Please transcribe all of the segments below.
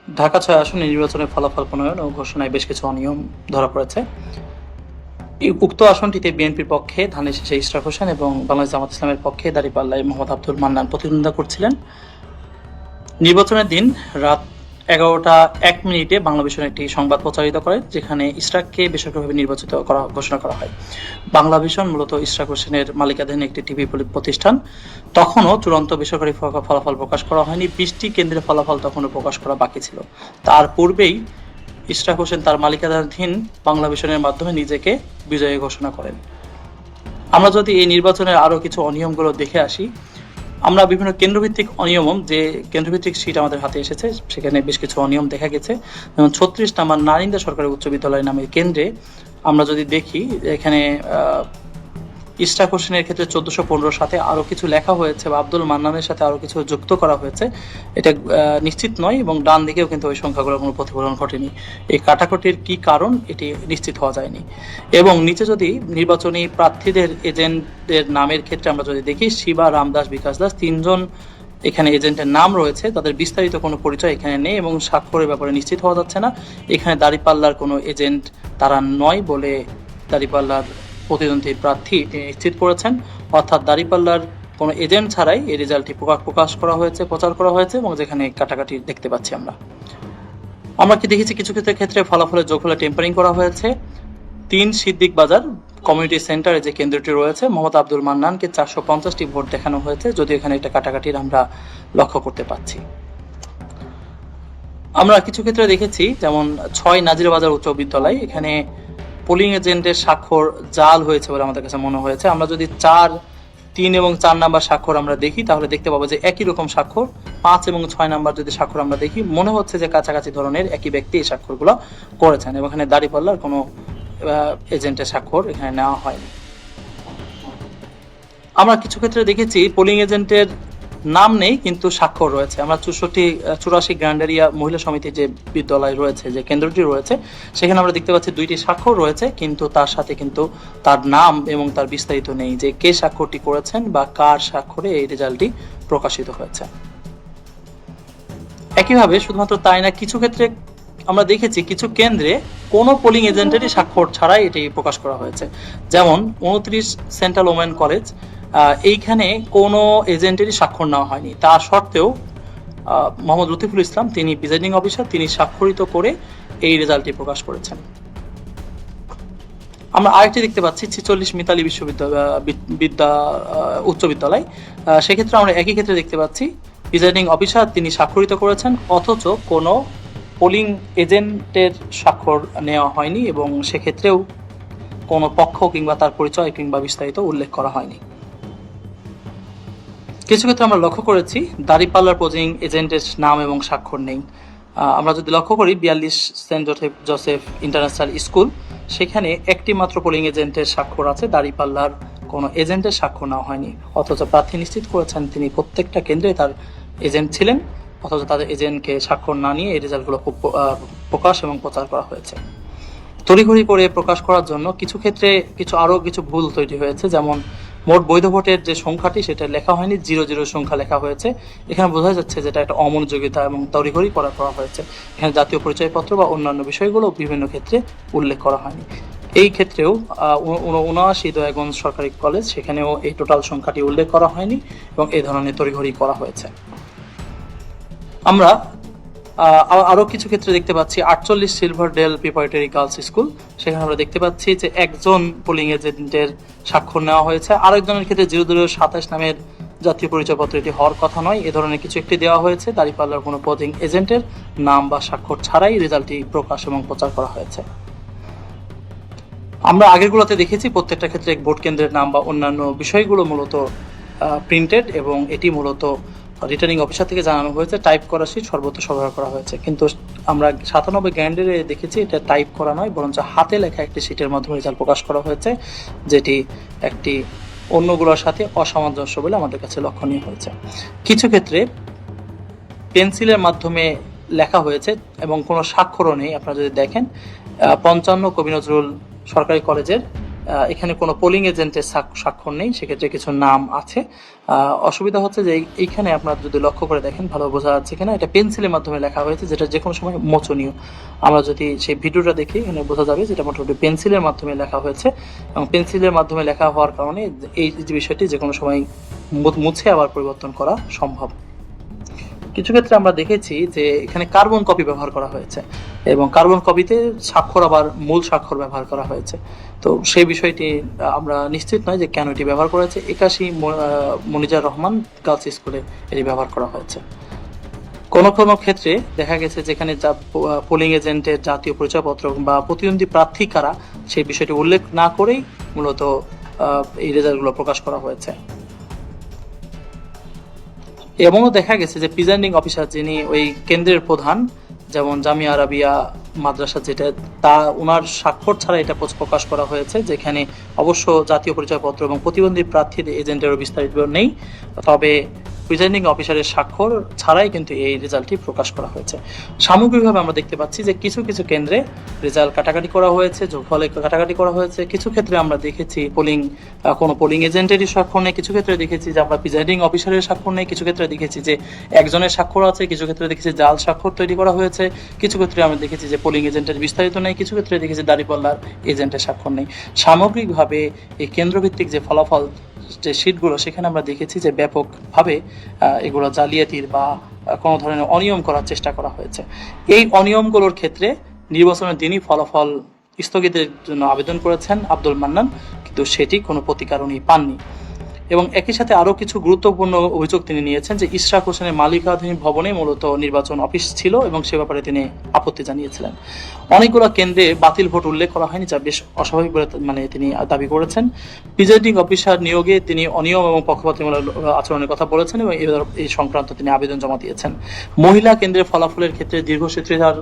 ঢাকা ৬ আসনে নির্বাচনের ফলাফল প্রণয়ন ও ঘোষণায় বেশ কিছু অনিয়ম ধরা পড়েছে। উক্ত আসনটিতে বিএনপির পক্ষে ধানের শীষে ইশরাক হোসেন এবং বাংলাদেশ জামাত ইসলামের পক্ষে দাঁড়িপাল্লায় মোহাম্মদ আব্দুল মান্নান প্রতিদ্বন্দ্বিতা করছিলেন। নির্বাচনের দিন রাত ১১টা ১ মিনিটে বাংলাভিশন একটি সংবাদ প্রচারিত করে, যেখানে ইশরাককে বেসরকারিভাবে নির্বাচিত করা ঘোষণা করা হয়। বাংলাভিশন মূলত ইশরাক হোসেনের মালিকানাধীন একটি টিভি প্রতিষ্ঠান। তখনও চূড়ান্ত বেসরকারি ফলাফল প্রকাশ করা হয়নি। ২০টি কেন্দ্রের ফলাফল তখনও প্রকাশ করা বাকি ছিল। তার পূর্বেই ইশরাক হোসেন তার মালিকানাধীন বাংলাভিশনের মাধ্যমে নিজেকে বিজয়ী ঘোষণা করেন। আমরা যদি এই নির্বাচনের আরো কিছু অনিয়মগুলো দেখে আসি, আমরা বিভিন্ন কেন্দ্রভিত্তিক অনিয়ম, যে কেন্দ্রভিত্তিক সিট আমাদের হাতে এসেছে সেখানে বেশ কিছু অনিয়ম দেখা গেছে। যেমন ৩৬ নম্বর নারিন্দা সরকারি উচ্চ বিদ্যালয় নামের কেন্দ্রে আমরা যদি দেখি, এখানে ইশরাক হোসেনের ক্ষেত্রে ১৪১৫ সাথে আরো কিছু লেখা হয়েছে বা আব্দুল মান্নানের সাথে আরো কিছু যুক্ত করা হয়েছে, এটা নিশ্চিত নয়, এবং ডান দিকেও কিন্তু ওই সংখ্যাগুলোর কোনো প্রতিফলন ঘটেনি। এই কাটাকুটির কি কারণ এটি নিশ্চিত হওয়া যায়নি। এবং নিচে যদি নির্বাচনী প্রার্থীদের এজেন্টদের নামের ক্ষেত্রে আমরা যদি দেখি, শিবা, রামদাস, বিকাশ দাস, তিনজন এখানে এজেন্টের নাম রয়েছে, তাদের বিস্তারিত কোনো পরিচয় এখানে নেই এবং স্বাক্ষরের ব্যাপারে নিশ্চিত হওয়া যাচ্ছে না। এখানে দাঁড়িপাল্লার কোনো এজেন্ট তারা নয় বলে দাঁড়িপাল্লার প্রতিদ্বন্দ্বী প্রার্থী তিনি নিশ্চিত করেছেন। অর্থাৎ দাঁড়িপাল্লার কোনো এজেন্ট ছাড়াই এই রেজাল্টটি প্রকাশ করা হয়েছে, প্রচার করা হয়েছে, এবং যেখানে কাটাকাটি দেখতে পাচ্ছি আমরা কি দেখেছি কিছু ক্ষেত্রে ফলাফলের যোগফলে টেম্পারিং করা হয়েছে। ৩ সিদ্দিক বাজার কমিউনিটি সেন্টারে যে কেন্দ্রটি রয়েছে, মোহাম্মদ আব্দুল মান্নানকে ৪৫০টি ভোট দেখানো হয়েছে, যদিও এখানে একটা কাটাকাটির আমরা লক্ষ্য করতে পাচ্ছি। আমরা কিছু ক্ষেত্রে দেখেছি, যেমন ৬ নাজিরাবাজার উচ্চ বিদ্যালয়, এখানে পোলিং এজেন্টের স্বাক্ষর জাল হয়েছে বলে আমাদের কাছে মনে হয়েছে। আমরা যদি ৪, ৩ এবং ৪ নাম্বার স্বাক্ষর আমরা দেখি, তাহলে দেখতে পাবো যে একই রকম স্বাক্ষর। ৫ এবং ৬ নাম্বার যদি স্বাক্ষর আমরা দেখি, মনে হচ্ছে যে কাছাকাছি ধরনের একই ব্যক্তি এই স্বাক্ষরগুলো করেছেন, এবং এখানে দাঁড়িপাল্লার কোনো এজেন্টের স্বাক্ষর এখানে নেওয়া হয়নি। আমরা কিছু ক্ষেত্রে দেখেছি পোলিং এজেন্টের নাম নেই কিন্তু স্বাক্ষর রয়েছে। আমরা ৮৪ গ্র্যান্ড এরিয়া মহিলা সমিতি যে বিদ্যালয় রয়েছে, যে কেন্দ্রটি রয়েছে, সেখানে আমরা দেখতে পাচ্ছি ২টি স্বাক্ষর রয়েছে, কিন্তু তার সাথে কিন্তু তার নাম এবং তার বিস্তারিত নেই, যে কে স্বাক্ষরটি করেছেন বা কার স্বাক্ষরে এই রেজাল্টটি প্রকাশিত হয়েছে। একইভাবে শুধুমাত্র তাই না, কিছু ক্ষেত্রে আমরা দেখেছি কিছু কেন্দ্রে কোনো পোলিং এজেন্টেরই স্বাক্ষর ছাড়াই এটি প্রকাশ করা হয়েছে। যেমন ২৯ সেন্ট্রাল ওমেন কলেজ, এইখানে কোনো এজেন্টেরই স্বাক্ষর নেওয়া হয়নি। তা সত্ত্বেও মোহাম্মদ লতিফুল ইসলাম, তিনি প্রিজাইডিং অফিসার, তিনি স্বাক্ষরিত করে এই রেজাল্টটি প্রকাশ করেছেন। আমরা আরেকটি দেখতে পাচ্ছি ৪৬ মিতালি উচ্চ বিদ্যালয়, সেক্ষেত্রে আমরা একই ক্ষেত্রে দেখতে পাচ্ছি প্রিজাইডিং অফিসার তিনি স্বাক্ষরিত করেছেন, অথচ কোনো পোলিং এজেন্টের স্বাক্ষর নেওয়া হয়নি, এবং সেক্ষেত্রেও কোনো পক্ষ কিংবা তার পরিচয় কিংবা বিস্তারিত উল্লেখ করা হয়নি। কিছু ক্ষেত্রে আমরা লক্ষ্য করেছি দাঁড়িপাল্লার পোলিং এজেন্টের নাম এবং স্বাক্ষর নেই। আমরা যদি লক্ষ্য করি ৪২ সেন্ট জোসেফ ইন্টারন্যাশনাল স্কুল, সেখানে একটি মাত্র পোলিং এজেন্টের স্বাক্ষর আছে, দাঁড়িপাল্লার কোনো এজেন্টের স্বাক্ষর নেওয়া হয়নি, অথচ প্রার্থী নিশ্চিত করেছেন তিনি প্রত্যেকটা কেন্দ্রে তার এজেন্ট ছিলেন, অথচ তাদের এজেন্টকে স্বাক্ষর না নিয়ে এই রেজাল্টগুলো প্রকাশ এবং প্রচার করা হয়েছে। তড়িঘড়ি করে প্রকাশ করার জন্য কিছু ক্ষেত্রে আরো কিছু ভুল তৈরি হয়েছে। যেমন মোট বৈধ ভোটের যে সংখ্যাটি সেটা লেখা হয়নি, ০০ সংখ্যা লেখা হয়েছে। এখানে বোঝা যাচ্ছে যেটা একটা অমনোযোগিতা এবং তড়িঘড়ি করা হয়েছে। এখানে জাতীয় পরিচয়পত্র বা অন্যান্য বিষয়গুলো বিভিন্ন ক্ষেত্রে উল্লেখ করা হয়নি। এই ক্ষেত্রেও ৭৯ দয়াগঞ্জ সরকারি কলেজ, সেখানেও এই টোটাল সংখ্যাটি উল্লেখ করা হয়নি এবং এই ধরনের তড়িঘড়ি করা হয়েছে। আমরা আরো কিছু ক্ষেত্রে দেখতে পাচ্ছি ৪৮ silver dale preparatory girls school, সেখানে আমরা দেখতে পাচ্ছি যে একজন পোলিং এজেন্টের স্বাক্ষর নেওয়া হয়েছে, আরেকজনের ক্ষেত্রে ০০২৭ নামের জাতীয় পরিচয়পত্র এটি হওয়ার কথা নয়, এ ধরনের কিছু একটি দেওয়া হয়েছে। দাঁড়িপাল্লার কোনো পোলিং এজেন্টের নাম বা স্বাক্ষর ছাড়াই রেজাল্টটি প্রকাশ এবং প্রচার করা হয়েছে। আমরা আগেরগুলোতে দেখেছি প্রত্যেকটা ক্ষেত্রে ভোট কেন্দ্রের নাম বা অন্যান্য বিষয়গুলো মূলত প্রিন্টেড, এবং এটি মূলত রিটার্নিং অফিসার থেকে জানানো হয়েছে টাইপ করা সিট সর্বত্র সরবরাহ করা হয়েছে। কিন্তু আমরা ৯৭ গ্র্যান্ডের দেখেছি এটা টাইপ করা নয়, বরঞ্চ হাতে লেখা একটি সিটের মাধ্যমে রেজাল্ট প্রকাশ করা হয়েছে, যেটি একটি অন্যগুলোর সাথে অসামঞ্জস্য বলে আমাদের কাছে লক্ষণীয় হয়েছে। কিছু ক্ষেত্রে পেন্সিলের মাধ্যমে লেখা হয়েছে এবং কোনো স্বাক্ষরও নেই। আপনারা যদি দেখেন ৫৫ কবি নজরুল সরকারি কলেজের এখানে কোনো পোলিং এজেন্টের স্বাক্ষর নেই, সেক্ষেত্রে কিছু নাম আছে। অসুবিধা হচ্ছে যে এইখানে আপনারা যদি লক্ষ্য করে দেখেন ভালো বোঝা যাচ্ছে কিনা, এটা পেন্সিলের মাধ্যমে লেখা হয়েছে, যেটা যে কোনো সময় মোচনীয়। আমরা যদি সেই ভিডিওটা দেখি এখানে বোঝা যাবে যেটা মোটামুটি পেন্সিলের মাধ্যমে লেখা হয়েছে, এবং পেন্সিলের মাধ্যমে লেখা হওয়ার কারণে এই যে বিষয়টি যে কোনো সময় মুছে আবার পরিবর্তন করা সম্ভব। কিছু ক্ষেত্রে আমরা দেখেছি যে এখানে কার্বন কপি ব্যবহার করা হয়েছে, এবং কার্বন কপিতে স্বাক্ষর আবার মূল স্বাক্ষর ব্যবহার করা হয়েছে। তো সেই বিষয়টি আমরা নিশ্চিত নয় যে কেন এটি ব্যবহার করা হয়েছে। 81 মনিজার রহমান গার্লস স্কুলে এটি ব্যবহার করা হয়েছে। কোনো কোনো ক্ষেত্রে দেখা গেছে যেখানে পোলিং এজেন্টের জাতীয় পরিচয়পত্র বা প্রতিদ্বন্দ্বী প্রার্থী কারা সেই বিষয়টি উল্লেখ না করেই মূলত এই রেজাল্টগুলো প্রকাশ করা হয়েছে। এমনও দেখা গেছে যে প্রিজাইডিং অফিসার যিনি ওই কেন্দ্রের প্রধান, যেমন জামিয়া আরাবিয়া মাদ্রাসা যেটা, তা ওনার স্বাক্ষর ছাড়া এটা প্রকাশ করা হয়েছে, যেখানে অবশ্য জাতীয় পরিচয়পত্র এবং প্রতিবন্ধী প্রার্থীর এজেন্টেরও বিস্তারিত নেই, তবে প্রিজাইডিং অফিসারের স্বাক্ষর ছাড়াই কিন্তু এই রেজাল্টটি প্রকাশ করা হয়েছে। সামগ্রিকভাবে আমরা দেখতে পাচ্ছি যে কিছু কিছু কেন্দ্রে রেজাল্ট কাটাকাটি করা হয়েছে, যোগফলে কাটাকাটি করা হয়েছে। কিছু ক্ষেত্রে আমরা দেখেছি কোনো পোলিং এজেন্টেরই স্বাক্ষর নেই, কিছু ক্ষেত্রে দেখেছি যে আমরা প্রিজাইডিং অফিসারের স্বাক্ষর নেই, কিছু ক্ষেত্রে দেখেছি যে একজনের স্বাক্ষর আছে, কিছু ক্ষেত্রে দেখেছি জাল স্বাক্ষর তৈরি করা হয়েছে, কিছু ক্ষেত্রে আমরা দেখেছি যে পোলিং এজেন্টের বিস্তারিত নেই, কিছু ক্ষেত্রে দেখেছি দাঁড়িপাল্লার এজেন্টের স্বাক্ষর নেই। সামগ্রিকভাবে এই কেন্দ্রভিত্তিক যে ফলাফল যে শীটগুলো, সেখানে আমরা দেখেছি যে ব্যাপকভাবে এগুলো জালিয়াতির বা কোনো ধরনের অনিয়ম করার চেষ্টা করা হয়েছে। এই অনিয়মগুলোর ক্ষেত্রে নির্বাচনের দিনই ফলাফল স্থগিতের জন্য আবেদন করেছেন আব্দুল মান্নান, কিন্তু সেটি কোনো প্রতিকার উনি পাননি। এবং একই সাথে আরও কিছু গুরুত্বপূর্ণ অভিযোগ তিনি নিয়েছেন যে ইশরাক হোসেনের মালিকাধীন ভবনে মূলত নির্বাচন অফিস ছিল এবং সে ব্যাপারে তিনি আপত্তি জানিয়েছিলেন। অনেকগুলো কেন্দ্রে বাতিল ভোট উল্লেখ করা হয়নি, যা বেশ অস্বাভাবিক বলে তিনি দাবি করেছেন। প্রিজাইডিং অফিসার নিয়োগে তিনি অনিয়ম এবং পক্ষপাতমূলক আচরণের কথা বলেছেন এবং এই সংক্রান্ত তিনি আবেদন জমা দিয়েছেন। মহিলা কেন্দ্রের ফলাফলের ক্ষেত্রে দীর্ঘসূত্রিতার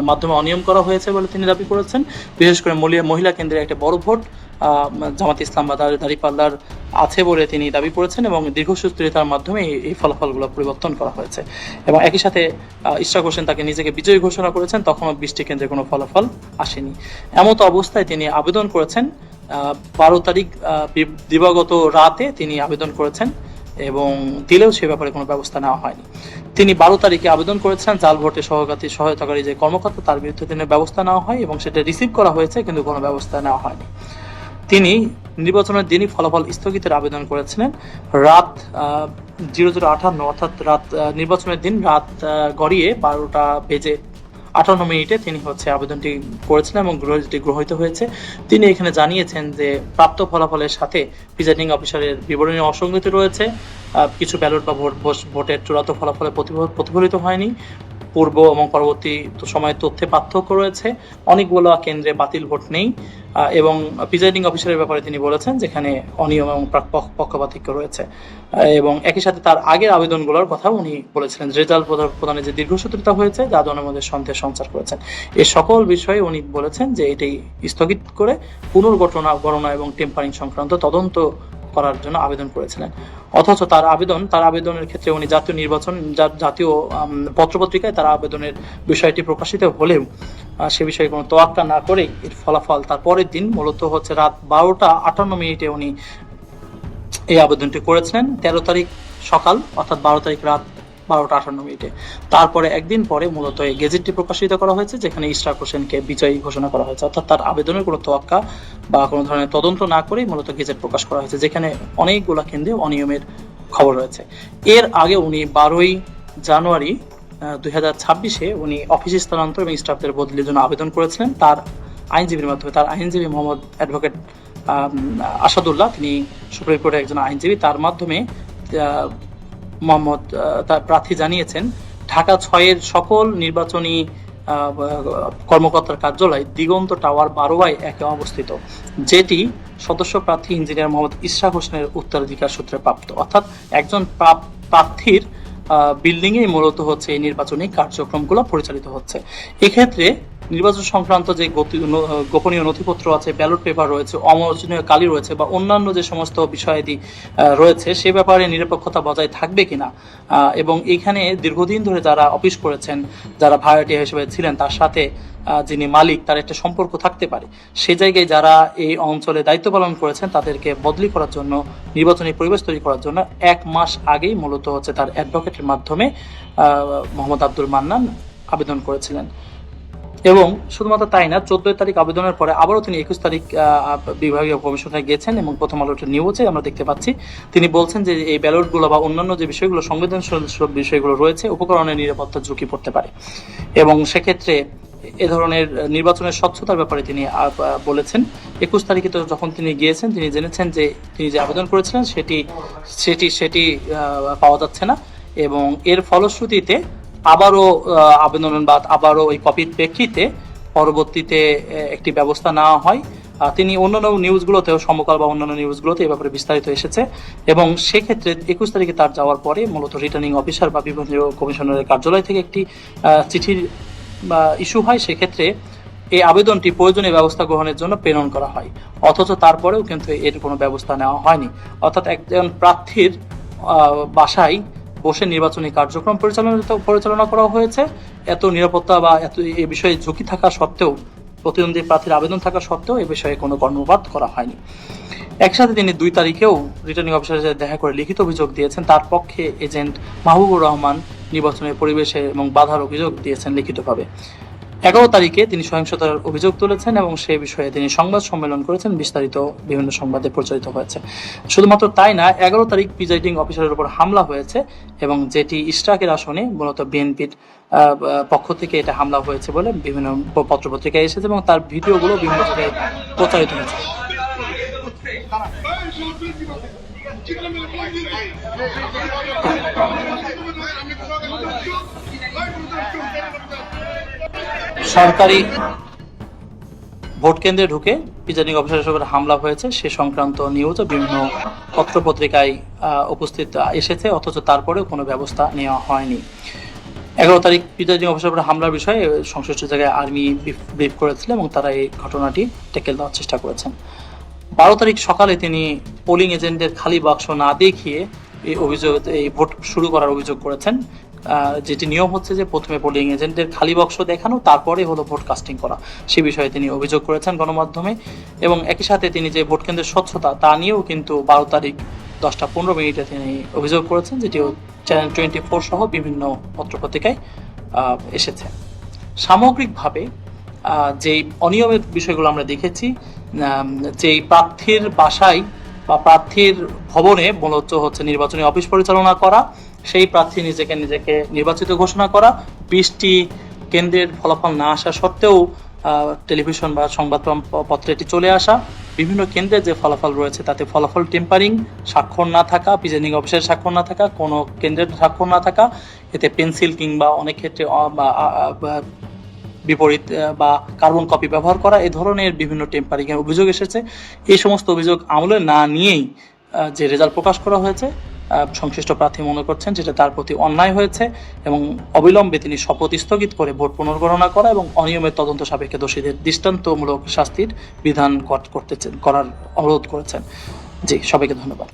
মাধ্যমে অনিয়ম করা হয়েছে বলে তিনি দাবি করেছেন। বিশেষ করে মহিলা কেন্দ্রে একটা বড় ভোট জামাত ইসলাম বা দাঁড়িপাল্লার আছে বলে তিনি দাবি করেছেন, এবং দীর্ঘসূত্রিতার মাধ্যমে এই ফলাফলগুলো পরিবর্তন করা হয়েছে। এবং একই সাথে ইশরাক হোসেন তাকে নিজেকে বিজয়ী ঘোষণা করেছেন, তখনও 20টি কেন্দ্রে কোনো ফলাফল আসেনি। এমতো অবস্থায় তিনি আবেদন করেছেন 12 তারিখ দিবাগত রাতে তিনি আবেদন করেছেন, এবং দিলেও সে ব্যাপারে কোনো ব্যবস্থা নেওয়া হয়নি। তিনি 12 তারিখে আবেদন করেছেন জাল ভোটে সহায়তাকারী যে কর্মকর্তা, তার বিরুদ্ধে তিনি ব্যবস্থা নেওয়া হয় এবং সেটা রিসিভ করা হয়েছে, কিন্তু কোনো ব্যবস্থা নেওয়া হয়নি। তিনি নির্বাচনের দিনই ফলাফল স্থগিতের আবেদন করেছিলেন রাত 00:58, অর্থাৎ নির্বাচনের দিন রাত গড়িয়ে 12:58 তিনি আবেদনটি করেছিলেন এবং গ্রহীত হয়েছে। তিনি এখানে জানিয়েছেন যে প্রাপ্ত ফলাফলের সাথে প্রিজাইডিং অফিসারের বিবরণী অসঙ্গতি রয়েছে, কিছু ব্যালট বা ভোটের চূড়ান্ত ফলাফলে প্রতিফলিত হয়নি, পূর্ব এবং পরবর্তী সময়ের তথ্যে পার্থক্য রয়েছে, অনেকগুলো কেন্দ্রে বাতিল ভোট নেই, এবং প্রিজাইডিং অফিসারের ব্যাপারে তিনি বলেছেন যেখানে অনিয়ম এবং পক্ষপাতিত্ব রয়েছে। এবং একই সাথে তার আগের আবেদনগুলোর কথা উনি বলেছিলেন, রেজাল্ট প্রদানে যে দীর্ঘসূত্রিতা হয়েছে যা জনের মধ্যে সন্দেহ সঞ্চার করেছেন। এই সকল বিষয়ে উনি বলেছেন যে এটি স্থগিত করে পুনর্গণনা এবং টেম্পারিং সংক্রান্ত তদন্ত করার জন্য আবেদন করেছিলেন। অথচ তার আবেদনের ক্ষেত্রে উনি জাতীয় পত্রপত্রিকায় তার আবেদনের বিষয়টি প্রকাশিত হলেও সে বিষয়ে কোনো তোয়াক্কা না করে এর ফলাফল তার পরের দিন মূলত রাত 12:58 উনি এই আবেদনটি করেছিলেন। 13 তারিখ সকাল, অর্থাৎ 12 তারিখ রাত 12:58। তারপরে একদিন পরে মূলত এই গেজেটটি প্রকাশিত করা হয়েছে, যেখানে ইশরাক হোসেনকে বিজয়ী ঘোষণা করা হয়েছে, অর্থাৎ তার আবেদনের কোনো তোয়াক্কা বা কোনো ধরনের তদন্ত না করেই মূলত গেজেট প্রকাশ করা হয়েছে, যেখানে অনেকগুলো কেন্দ্রে অনিয়মের খবর রয়েছে। এর আগে উনি 12 জানুয়ারি 2026 উনি অফিস স্থানান্তর এবং স্টাফদের বদলির জন্য আবেদন করেছিলেন তার আইনজীবীর মাধ্যমে। তার আইনজীবী মোহাম্মদ অ্যাডভোকেট আসাদুল্লাহ, তিনি সুপ্রিম কোর্টের একজন আইনজীবী, তার মাধ্যমে তার প্রার্থী জানিয়েছেন ঢাকা 6-এর সকল নির্বাচনী কর্মকর্তার কার্যালয় দিগন্ত টাওয়ার 12/1 অবস্থিত, যেটি সদস্য প্রার্থী ইঞ্জিনিয়ার মোহাম্মদ ইশরাক হোসেনের উত্তরাধিকার সূত্রে প্রাপ্ত। অর্থাৎ একজন প্রার্থীর বিল্ডিং এ মূলত এই নির্বাচনী কার্যক্রমগুলো পরিচালিত হচ্ছে। এক্ষেত্রে নির্বাচন সংক্রান্ত যে গোপনীয় নথিপত্র আছে, ব্যালট পেপার রয়েছে, অমোচনীয় কালি রয়েছে বা অন্যান্য যে সমস্ত বিষয়াদি রয়েছে সে ব্যাপারে নিরপেক্ষতা বজায় থাকবে কিনা, এবং এখানে দীর্ঘদিন ধরে যারা অফিস করেছেন, যারা ভাড়াটিয়া হিসেবে ছিলেন, তার সাথে যিনি মালিক তার একটা সম্পর্ক থাকতে পারে। সে জায়গায় যারা এই অঞ্চলে দায়িত্ব পালন করেছেন তাদেরকে বদলি করার জন্য, নির্বাচনী পরিবেশ তৈরি করার জন্য 1 মাস আগেই মূলত হচ্ছে তার অ্যাডভোকেটের মাধ্যমে মোহাম্মদ আব্দুল মান্নান আবেদন করেছিলেন। এবং শুধুমাত্র তাই না, 14 তারিখ আবেদনের পরে আবারও তিনি 21 তারিখ বিভাগীয় কমিশনে গিয়েছেন এবং প্রথম আলোতে নিউজে আমরা দেখতে পাচ্ছি তিনি বলছেন যে এই ব্যালটগুলো বা অন্যান্য যে বিষয়গুলো, সংবেদনশীল বিষয়গুলো রয়েছে, উপকরণের নিরাপত্তার ঝুঁকি পড়তে পারে এবং সেক্ষেত্রে এ ধরনের নির্বাচনের স্বচ্ছতার ব্যাপারে তিনি বলেছেন। 21 তারিখে তো যখন তিনি গিয়েছেন, তিনি জেনেছেন যে তিনি যে আবেদন করেছিলেন সেটি পাওয়া যাচ্ছে না এবং এর ফলশ্রুতিতে আবারও আবেদন বা আবারও ওই কপির প্রেক্ষিতে পরবর্তীতে একটি ব্যবস্থা নেওয়া হয়। তিনি অন্যান্য নিউজগুলোতেও, সমকাল বা অন্যান্য নিউজগুলোতে এই ব্যাপারে বিস্তারিত এসেছে এবং সেক্ষেত্রে 21 তারিখে তার যাওয়ার পরে মূলত রিটার্নিং অফিসার বা বিভাগীয় কমিশনারের কার্যালয় থেকে একটি চিঠির ইস্যু হয়। সেক্ষেত্রে এই আবেদনটি প্রয়োজনীয় ব্যবস্থা গ্রহণের জন্য প্রেরণ করা হয়, অথচ তারপরেও কিন্তু এর কোনো ব্যবস্থা নেওয়া হয়নি। অর্থাৎ একজন প্রার্থীর বাসায় বসে নির্বাচনী কার্যক্রম পরিচালনা করা হয়েছে, এত নিরাপত্তা বা এত এ বিষয়ে ঝুঁকি থাকা সত্ত্বেও, প্রতিদ্বন্দ্বী প্রার্থীর আবেদন থাকা সত্ত্বেও এ বিষয়ে কোনো কর্ণপাত করা হয়নি। একসাথে তিনি 2 তারিখেও রিটার্নিং অফিসারের সাথে দেখা করে লিখিত অভিযোগ দিয়েছেন। তার পক্ষে এজেন্ট মাহবুবুর রহমান নির্বাচনের পরিবেশে এবং বাধার অভিযোগ দিয়েছেন লিখিতভাবে। 11 তারিখে তিনি সহিংসতার অভিযোগ তুলেছেন এবং সে বিষয়ে তিনি সংবাদ সম্মেলন করেছেন, বিস্তারিত বিভিন্ন সংবাদে প্রচারিত হয়েছে। শুধুমাত্র তাই না, 11 তারিখ প্রিজাইডিং অফিসারের উপর হামলা হয়েছে এবং যেটি ইশরাকের আসনে মূলত বিএনপির পক্ষ থেকে এটা হামলা হয়েছে বলে বিভিন্ন পত্রপত্রিকায় এসেছে এবং তার ভিডিওগুলো বিভিন্ন জায়গায় প্রচারিত হয়েছে। সরকারি ভোট কেন্দ্রে ঢুকে প্রিজাইডিং অফিসারের উপর হামলা হয়েছে সে সংক্রান্ত নিউজও বিভিন্ন পত্রপত্রিকায় উপস্থিত এসেছে, অথচ তারপরেও কোনো ব্যবস্থা নেওয়া হয়নি। 11 তারিখ প্রিজাইডিং অফিসারের উপর হামলার বিষয়ে সংশ্লিষ্ট জায়গায় আর্মি ব্রিফ করেছিল এবং তারা এই ঘটনাটি ট্যাকেল দেওয়ার চেষ্টা করেছেন। 12 তারিখ সকালে তিনি পোলিং এজেন্টদের খালি বাক্স না দেখিয়ে এই ভোট শুরু করার অভিযোগ করেছেন। যেটি নিয়ম হচ্ছে যে প্রথমে পোলিং এজেন্টের খালি বাক্স দেখানো, তারপরে হলো ভোট কাস্টিং করা, সে বিষয়ে তিনি অভিযোগ করেছেন গণমাধ্যমে। এবং একই সাথে তিনি যে ভোট কেন্দ্রের স্বচ্ছতা তা নিয়েও কিন্তু 12 তারিখ 10:15 তিনি অভিযোগ করেছেন, যেটিও চ্যানেল 24 সহ বিভিন্ন পত্রপত্রিকায় এসেছে। সামগ্রিকভাবে যেই অনিয়মের বিষয়গুলো আমরা দেখেছি, যেই প্রার্থীর বাসায় বা প্রার্থীর ভবনে মূলত হচ্ছে নির্বাচনী অফিস পরিচালনা করা, সেই প্রার্থী নিজেকে নির্বাচিত ঘোষণা করা, 20টি কেন্দ্রের ফলাফল না আসা সত্ত্বেও টেলিভিশন বা সংবাদপত্রে এটি চলে আসা, বিভিন্ন কেন্দ্রে যে ফলাফল রয়েছে তাতে ফলাফল টেম্পারিং, স্বাক্ষর না থাকা, প্রিজাইডিং অফিসারের স্বাক্ষর না থাকা, কোনো কেন্দ্রের স্বাক্ষর না থাকা, এতে পেন্সিল কিংবা অনেক ক্ষেত্রে বিপরীত বা কার্বন কপি ব্যবহার করা, এই ধরনের বিভিন্ন টেম্পারিং এর অভিযোগ এসেছে। এই সমস্ত অভিযোগ আমলে না নিয়েই যে রেজাল্ট প্রকাশ করা হয়েছে, সংশ্লিষ্ট প্রার্থী মনে করছেন যেটা তার প্রতি অন্যায় হয়েছে এবং অবিলম্বে তিনি শপথ স্থগিত করে ভোট পুনর্গণনা করা এবং অনিয়মের তদন্ত সাপেক্ষে দোষীদের দৃষ্টান্তমূলক শাস্তির বিধান করার অনুরোধ করেছেন। জি, সবাইকে ধন্যবাদ।